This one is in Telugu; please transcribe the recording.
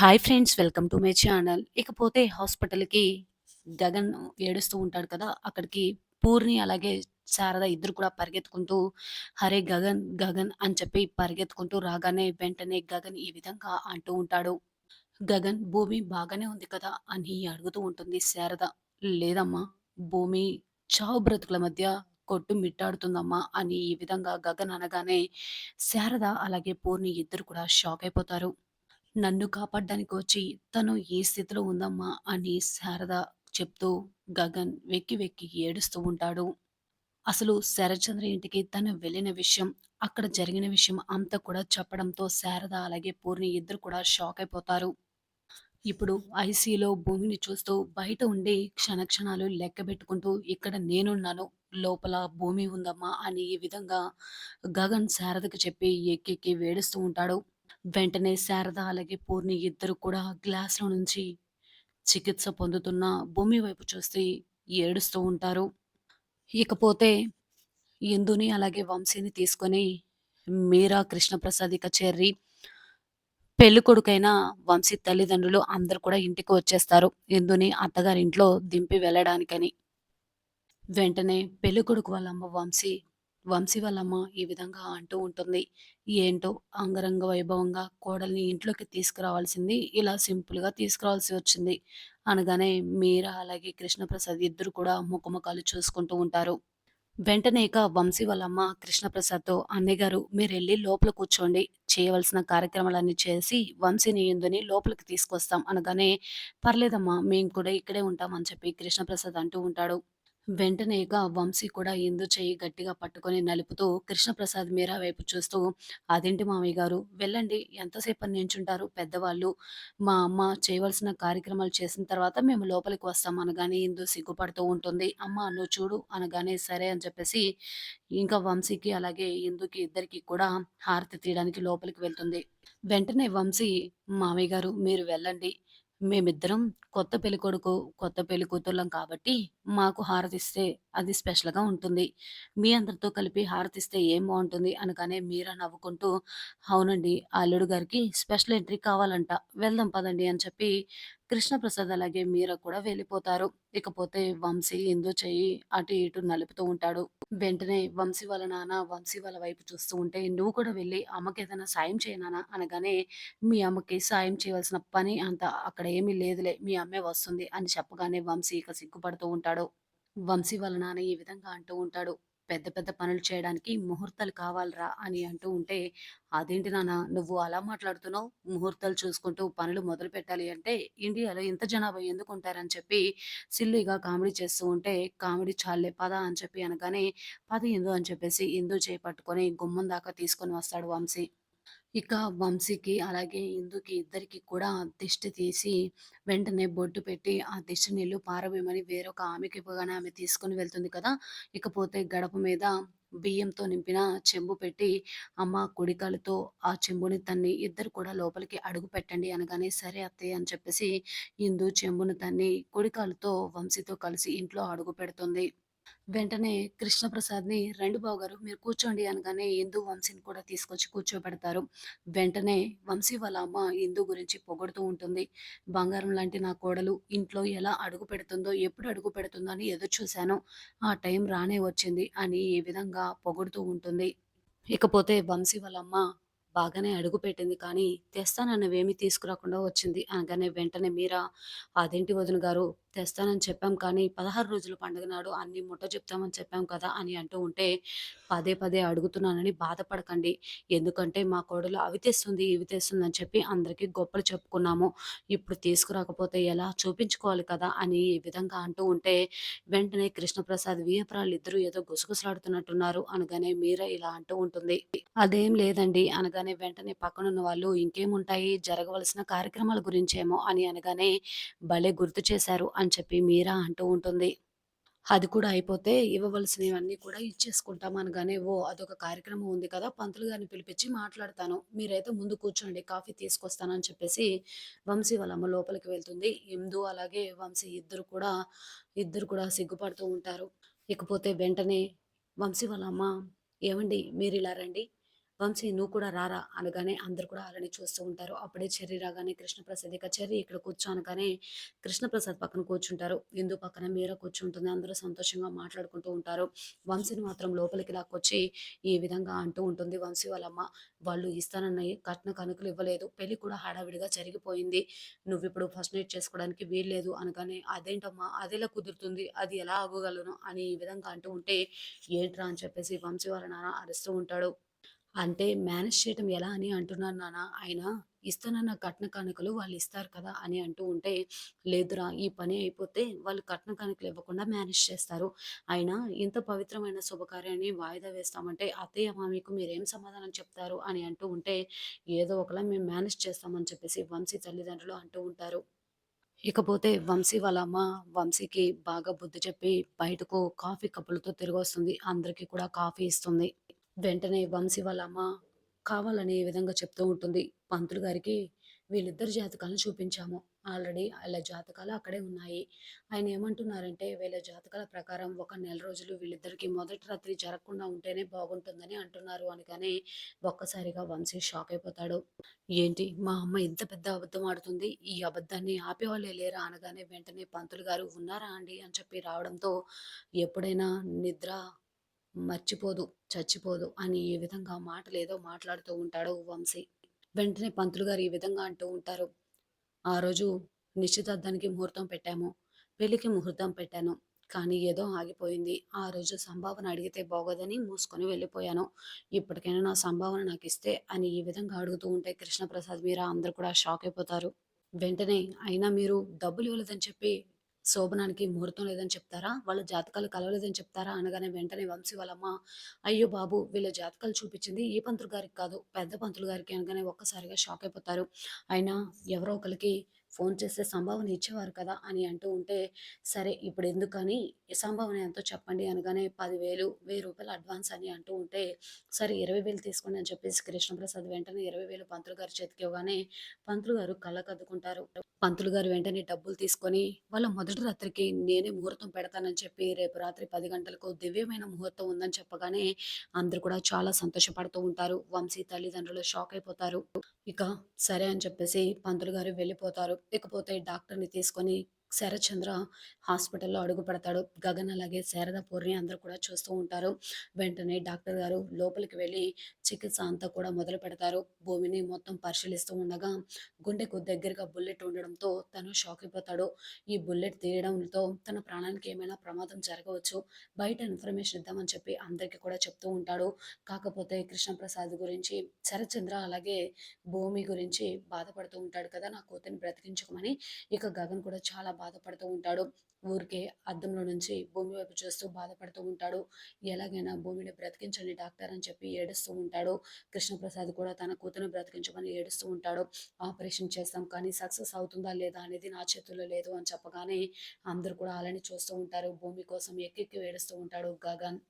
Hi friends, welcome to my channel. ఇకపోతే హాస్పిటల్‌కి గగన్ ఏడుస్తూ ఉంటాడు కదా! అక్కడికి పూర్ణి అలాగే శారద ఇద్దరు కూడా పరిగెత్తుకుంటూ "అరే గగన్, గగన్" అని చెప్పి పరిగెత్తుకుంటూ రాగానే వెంటనే గగన్ ఈ విధంగా అంటూ ఉంటాడు. "గగన్, భూమి బాగానే ఉంది కదా?" అని అడుగుతూ ఉంటుంది శారద. "లేదమ్మా, భూమి చావు బ్రతుకుల మధ్య కొట్టుమిట్టాడుతుందమ్మా" అని ఈ విధంగా గగన్ అనగానే శారద అలాగే పూర్ణి ఇద్దరు కూడా షాక్ అయిపోతారు. నన్ను కాపాడ్డానికి వచ్చి తను ఈ స్థితిలో ఉందమ్మా అని శారద చెప్తూ గగన్ వెక్కి వెక్కి ఏడుస్తూ ఉంటాడు. అసలు శరత్చంద్ర ఇంటికి తను వెళ్ళిన విషయం, అక్కడ జరిగిన విషయం అంతా కూడా చెప్పడంతో శారద అలాగే పూర్ణి ఇద్దరు కూడా షాక్ అయిపోతారు. ఇప్పుడు ఐసీయూలో భూమిని చూస్తూ బయట ఉండి క్షణక్షణాలు లెక్కబెట్టుకుంటూ ఇక్కడ నేనున్నాను, లోపల భూమి ఉందమ్మా అని ఈ విధంగా గగన్ శారదకి చెప్పి ఎక్కెక్కి వేడుస్తూ ఉంటాడు. వెంటనే శారద అలాగే పూర్ణి ఇద్దరు కూడా గ్లాస్‌లో నుంచి చికిత్స పొందుతున్న భూమి వైపు చూసి ఏడుస్తూ ఉంటారు. ఇకపోతే ఇందుని అలాగే వంశీని తీసుకొని మీరా, కృష్ణప్రసాద్ ఇక చెర్రి, పెళ్ళికొడుకైన వంశీ తల్లిదండ్రులు అందరూ కూడా ఇంటికి వచ్చేస్తారు. ఇందుని అత్తగారింట్లో దింపి వెళ్ళడానికని. వెంటనే పెళ్ళికొడుకు వాళ్ళ అమ్మ వంశీ వాళ్ళమ్మ ఈ విధంగా అంటూ ఉంటుంది. ఏంటో అంగరంగ వైభవంగా కోడల్ని ఇంట్లోకి తీసుకురావాల్సింది ఇలా సింపుల్‌గా తీసుకురావాల్సి వచ్చింది. అనగానే మీరా అలాగే కృష్ణప్రసాద్ ఇద్దరు కూడా ముఖముఖాలు చూసుకుంటూ ఉంటారు. వెంటనే ఇక వంశీ వాళ్ళమ్మ కృష్ణప్రసాద్‌తో "అన్నయ్య గారు మీరెళ్లి లోపల కూర్చోండి. చేయవలసిన కార్యక్రమాలన్నీ చేసి వంశీని, ఇందుని లోపలికి తీసుకొస్తాం" అనగానే "పర్లేదమ్మా, మేము కూడా ఇక్కడే ఉంటాం" అని చెప్పి కృష్ణప్రసాద్ అంటూ ఉంటాడు. వెంటనే ఇక వంశీ కూడా ఇందు చెయ్యి గట్టిగా పట్టుకొని నలుపుతూ కృష్ణప్రసాద్ మీరా వైపు చూస్తూ, "అదేంటి మామయ్య గారు, వెళ్ళండి, ఎంతసేపని నించుంటారు పెద్దవాళ్ళు. మా అమ్మ చేయవలసిన కార్యక్రమాలు చేసిన తర్వాత మేము లోపలికి వస్తాం" అనగానే ఇందు సిగ్గుపడుతూ ఉంటుంది. "అమ్మ నువ్వు చూడు" అనగానే సరే అని చెప్పేసి ఇంకా వంశీకి అలాగే ఇందుకి ఇద్దరికీ కూడా హారతి తీయడానికి లోపలికి వెళ్తుంది. వెంటనే వంశీ, "మామయ్య గారు మీరు వెళ్ళండి. మేమిద్దరం కొత్త పెళ్ళికొడుకు, కొత్త పెళ్ళికూతుర్లం కాబట్టి మాకు హారతిస్తే అది స్పెషల్‌గా ఉంటుంది. మీ అందరితో కలిపి హారతిస్తే ఏం బావుంటుంది" అనగానే మీరా నవ్వుకుంటూ, "అవునండి, ఆ అల్లుడు గారికి స్పెషల్ ఎంట్రీ కావాలంట. వెళ్దాం పదండి" అని చెప్పి కృష్ణప్రసాద్ అలాగే మీరా కూడా వెళ్ళిపోతారు. ఇకపోతే వంశీ ఇందు చెయ్యి అటు ఇటు నలుపుతూ ఉంటాడు. వెంటనే వంశీ వాళ్ళ నాన్న వంశీ వాళ్ళ వైపు చూస్తూ ఉంటే, "నువ్వు కూడా వెళ్లి అమ్మకేదైనా సాయం చేయి నాన్న" అనగానే, "మీ అమ్మకి సాయం చేయవలసిన పని అంత అక్కడ ఏమీ లేదులే. మీ అమ్మే వస్తుంది" అని చెప్పగానే వంశీ ఇక సిగ్గుపడుతూ ఉంటాడు. వంశీ వాళ్ళ నాన్న ఈ విధంగా అంటూ ఉంటాడు. "పెద్ద పెద్ద పనులు చేయడానికి ముహూర్తాలు కావాలిరా" అని అంటూ ఉంటే, "అదేంటి నాన్న నువ్వు అలా మాట్లాడుతున్నావు? ముహూర్తాలు చూసుకుంటూ పనులు మొదలుపెట్టాలి అంటే ఇండియాలో ఇంత జనాభా ఎందుకుంటారని" చెప్పి సిల్లీగా కామెడీ చేస్తూ ఉంటే, "కామెడీ చాల్లే పద" అని చెప్పి అనగానే, "పద ఇందు" అని చెప్పేసి ఇందు చేయి పట్టుకొని గుమ్మం దాకా తీసుకొని వస్తాడు వంశీ. ఇక వంశీకి అలాగే ఇందుకి ఇద్దరికి కూడా దిష్టి తీసి వెంటనే బొట్టు పెట్టి ఆ దిష్టి నీళ్లు పారవేయమని వేరొక ఆమెకి ఇవ్వగానే ఆమె తీసుకొని వెళ్తుంది కదా! ఇకపోతే గడప మీద బియ్యంతో నింపిన చెంబు పెట్టి, "అమ్మ కుడికాలుతో ఆ చెంబుని తన్ని ఇద్దరు కూడా లోపలికి అడుగు పెట్టండి" అనగానే, "సరే అత్తయ్య" అని చెప్పేసి ఇందు చెంబును తన్ని కుడికాలుతో వంశీతో కలిసి ఇంట్లో అడుగు పెడుతుంది. వెంటనే కృష్ణప్రసాద్‌ని "రండి బావగారు మీరు కూర్చోండి" అనగానే ఇందు, వంశీని కూడా తీసుకొచ్చి కూర్చోబెడతారు. వెంటనే వంశీ వాళ్ళ అమ్మ ఇందు గురించి పొగుడుతూ ఉంటుంది. "బంగారం లాంటి నా కోడలు ఇంట్లో ఎలా అడుగు పెడుతుందో, ఎప్పుడు అడుగు పెడుతుందో అని ఎదురు చూశాను. ఆ టైం రానే వచ్చింది" అని ఈ విధంగా పొగుడుతూ ఉంటుంది. ఇకపోతే వంశీ వాళ్ళమ్మ బాగానే అడుగుపెట్టింది కానీ, తెస్తానన్నవేమీ తీసుకురాకుండా వచ్చింది అనగానే వెంటనే మీరా, "అదేంటి వదిన గారు, తెస్తానని చెప్పాం కానీ 16 రోజుల పండుగ నాడు అన్నీ ముట్ట చెప్తామని చెప్పాం కదా" అని అంటూ ఉంటే, "పదే పదే అడుగుతున్నానని బాధపడకండి. ఎందుకంటే మా కోడలు అవి తెస్తుంది, ఇవి తెస్తుంది అని చెప్పి అందరికీ గొప్పలు చెప్పుకున్నాము. ఇప్పుడు తీసుకురాకపోతే ఎలా చూపించుకోవాలి కదా" అని ఈ విధంగా అంటూ ఉంటే, వెంటనే కృష్ణప్రసాద్, వియ్యపురాళ్ళిద్దరూ ఏదో గుసగుసలాడుతున్నట్టున్నారు అనగానే మీరా ఇలా అంటూ ఉంటుంది. "అదేం లేదండి" అనగానే వెంటనే పక్కనున్న వాళ్ళు, "ఇంకేముంటాయి, జరగవలసిన కార్యక్రమాల గురించేమో" అని అనగానే, "భలే గుర్తు చేశారు" అని చెప్పి మీరా అంటూ ఉంటుంది. అది కూడా అయిపోతే ఇవ్వవలసినవన్నీ కూడా ఇచ్చేసుకుంటాం అనగానే, "ఓహ్! అదొక కార్యక్రమం ఉంది కదా! పంతులు గారిని పిలిపించి మాట్లాడతాను. మీరైతే ముందు కూర్చోండి, కాఫీ తీసుకొస్తాను" అని చెప్పేసి వంశీ వాళ్ళ అమ్మ లోపలికి వెళ్తుంది. ఇందు అలాగే వంశీ ఇద్దరు కూడా సిగ్గుపడుతూ ఉంటారు. ఇకపోతే వెంటనే వంశీ వాళ్ళ అమ్మ, "ఏవండీ మీరిలా రండి. "వంశీ నువ్వు కూడా రారా" అనగానే అందరూ కూడా అలానే చూస్తూ ఉంటారు. అప్పుడే చెర్రి రాగానే కృష్ణప్రసాద్ ఇక "చెర్రి ఇక్కడ కూర్చో" అనగానే కృష్ణప్రసాద్ పక్కన కూర్చుంటారు. ఇందు పక్కన మీర కూర్చుంటుంది. అందరూ సంతోషంగా మాట్లాడుకుంటూ ఉంటారు. వంశీని మాత్రం లోపలికి లాక్కొచ్చి ఈ విధంగా అంటూ ఉంటుంది వంశీ వాళ్ళమ్మ. "వాళ్ళు ఇస్తానన్నయి కట్న కానుకలు ఇవ్వలేదు. పెళ్లి కూడా హడావిడిగా జరిగిపోయింది. నువ్విప్పుడు ఫస్ట్ నైట్ చేసుకోవడానికి వీల్లేదు" అనగానే "అదేంటమ్మా అదెలా కుదురుతుంది? అది ఎలా ఆగగలను?" అని ఈ విధంగా అంటూ ఉంటే, "ఏంట్రా" అని చెప్పేసి వంశీ వాళ్ళ నాన్న అరుస్తూ ఉంటాడు. అంటే మేనేజ్ చేయటం ఎలా అని అంటున్నాను నాన్న. ఆయన ఇస్తానన్న కట్న కానుకలు వాళ్ళిస్తారు కదా! అని అంటూ ఉంటే, లేదురా ఈ పని అయిపోతే వాళ్ళు కట్న కానుకలు ఇవ్వకుండా మేనేజ్ చేస్తారు. అయినా ఇంత పవిత్రమైన శుభకార్యాన్ని వాయిదా వేస్తామంటే అత్తయ్య, మామయ్యకు మీరేం సమాధానం చెప్తారు? అని అంటూ ఉంటే, ఏదో ఒకలా మేము మేనేజ్ చేస్తామని చెప్పేసి వంశీ తల్లిదండ్రులు అంటూ ఉంటారు. ఇకపోతే వంశీ వాళ్ళ అమ్మ వంశీకి బాగా బుద్ధి చెప్పి బయటకు కాఫీ కప్పులతో తిరిగొస్తుంది. అందరికీ కూడా కాఫీ ఇస్తుంది. వెంటనే వంశీ వాళ్ళ అమ్మ కావాలని ఈ విధంగా చెప్తూ ఉంటుంది. పంతులు గారికి వీళ్ళిద్దరి జాతకాలను చూపించాము. ఆల్రెడీ ఆళ్ళ జాతకాలు అక్కడే ఉన్నాయి. ఆయన ఏమంటున్నారంటే వీళ్ళ జాతకాల ప్రకారం ఒక నెల రోజులు వీళ్ళిద్దరికీ మొదటి రాత్రి జరగకుండా ఉంటేనే బాగుంటుందని అంటున్నారు అనగానే ఒక్కసారిగా వంశీ షాక్ అయిపోతాడు. ఏంటి మా అమ్మ ఇంత పెద్ద అబద్ధం ఆడుతుంది. ఈ అబద్ధాన్ని ఆపేవాళ్ళే లేరా? అనగానే వెంటనే పంతులు గారు ఉన్నారా అండి? అని చెప్పి రావడంతో ఎప్పుడైనా నిద్ర మర్చిపోదు, చచ్చిపోదు అని ఈ విధంగా మాటలేదో మాట్లాడుతూ ఉంటాడు వంశీ. వెంటనే పంతులు గారు ఈ విధంగా అంటూ ఉంటారు. "ఆ రోజు నిశ్చితార్థానికి ముహూర్తం పెట్టాము. పెళ్ళికి ముహూర్తం పెట్టాను. కానీ ఏదో ఆగిపోయింది. ఆ రోజు సంభావన అడిగితే బాగోదని మూసుకొని వెళ్ళిపోయాను. ఇప్పటికైనా నా సంభావన నాకిస్తే" అని ఈ విధంగా అడుగుతూ ఉంటే కృష్ణప్రసాద్, మీరా అందరూ కూడా షాక్ అయిపోతారు. వెంటనే అయినా మీరు డబ్బులివ్వలేదని చెప్పి శోభనానికి ముహూర్తం లేదని చెప్తారా? వాళ్ళ జాతకాలు కలవలేదని చెప్తారా? అనగానే వెంటనే వంశీ వాళ్ళమ్మ, "అయ్యో బాబు! వీళ్ళ జాతకాలు చూపించింది ఈ పంతులు గారికి కాదు, పెద్ద పంతులు గారికి" అనగానే ఒక్కసారిగా షాక్ అయిపోతారు. అయినా ఎవరో ఒకళ్ళకి ఫోన్ చేస్తే సంభావన ఇచ్చేవారు కదా! అని అంటూ ఉంటే, "సరే ఇప్పుడెందుకని సంభావన ఎంతో చెప్పండి" అనగానే 10,000, రూ. 1000 అడ్వాన్స్ అని అంటూ ఉంటే, "సరే 20,000 తీసుకోండి" అని చెప్పేసి కృష్ణప్రసాద్ వెంటనే 20,000 పంతులు గారి చేతికి ఇవ్వగానే పంతులు గారు కళ్ళకద్దుకుంటారు. పంతులు గారు వెంటనే డబ్బులు తీసుకొని, వాళ్ళ మొదటి రాత్రికి నేనే ముహూర్తం పెడతానని చెప్పి, రేపు రాత్రి 10 గంటలకు దివ్యమైన ముహూర్తం ఉందని చెప్పగానే, అందరూ కూడా చాలా సంతోషపడుతూ ఉంటారు. వంశీ తల్లిదండ్రులు షాక్ అయిపోతారు. ఇక సరే అని చెప్పేసి పంతులు గారు వెళ్ళిపోతారు. ఇకపోతే డాక్టర్‌ని తీసుకొని శరత్చంద్ర హాస్పిటల్‌లో అడుగుపెడతాడు. గగన్ అలాగే శారద, పూర్ణి అందరూ కూడా చూస్తూ ఉంటారు. వెంటనే డాక్టర్ గారు లోపలికి వెళ్ళి చికిత్స అంతా కూడా మొదలుపెడతారు. భూమిని మొత్తం పరిశీలిస్తూ ఉండగా గుండెకు దగ్గరగా బుల్లెట్ ఉండడంతో తను షాక్ అయిపోతాడు. ఈ బుల్లెట్ తీయడంతో తన ప్రాణానికి ఏమైనా ప్రమాదం జరగవచ్చు. బయట ఇన్ఫర్మేషన్ ఇద్దామని చెప్పి అందరికీ కూడా చెప్తూ ఉంటాడు. కాకపోతే కృష్ణప్రసాద్ గురించి శరత్చంద్ర అలాగే భూమి గురించి బాధపడుతూ ఉంటాడు కదా! నా కూతురిని బ్రతికించుకోమని. ఇక గగన్ కూడా చాలా బాధపడుతూ ఉంటాడు. ఊరికే అద్దంలో నుంచి భూమి వైపు చూస్తూ బాధపడుతూ ఉంటాడు. ఎలాగైనా భూమిని బ్రతికించండి డాక్టర్ అని చెప్పి ఏడుస్తూ ఉంటాడు. కృష్ణప్రసాద్ కూడా తన కూతురిని బ్రతికించమని ఏడుస్తూ ఉంటాడు. ఆపరేషన్ చేస్తాం కానీ సక్సెస్ అవుతుందా లేదా అనేది నా చేతుల్లో లేదు అని చెప్పగానే అందరూ కూడా అలానే చూస్తూ ఉంటారు. భూమి కోసం ఎక్కెక్కి ఏడుస్తూ ఉంటాడు గగన్.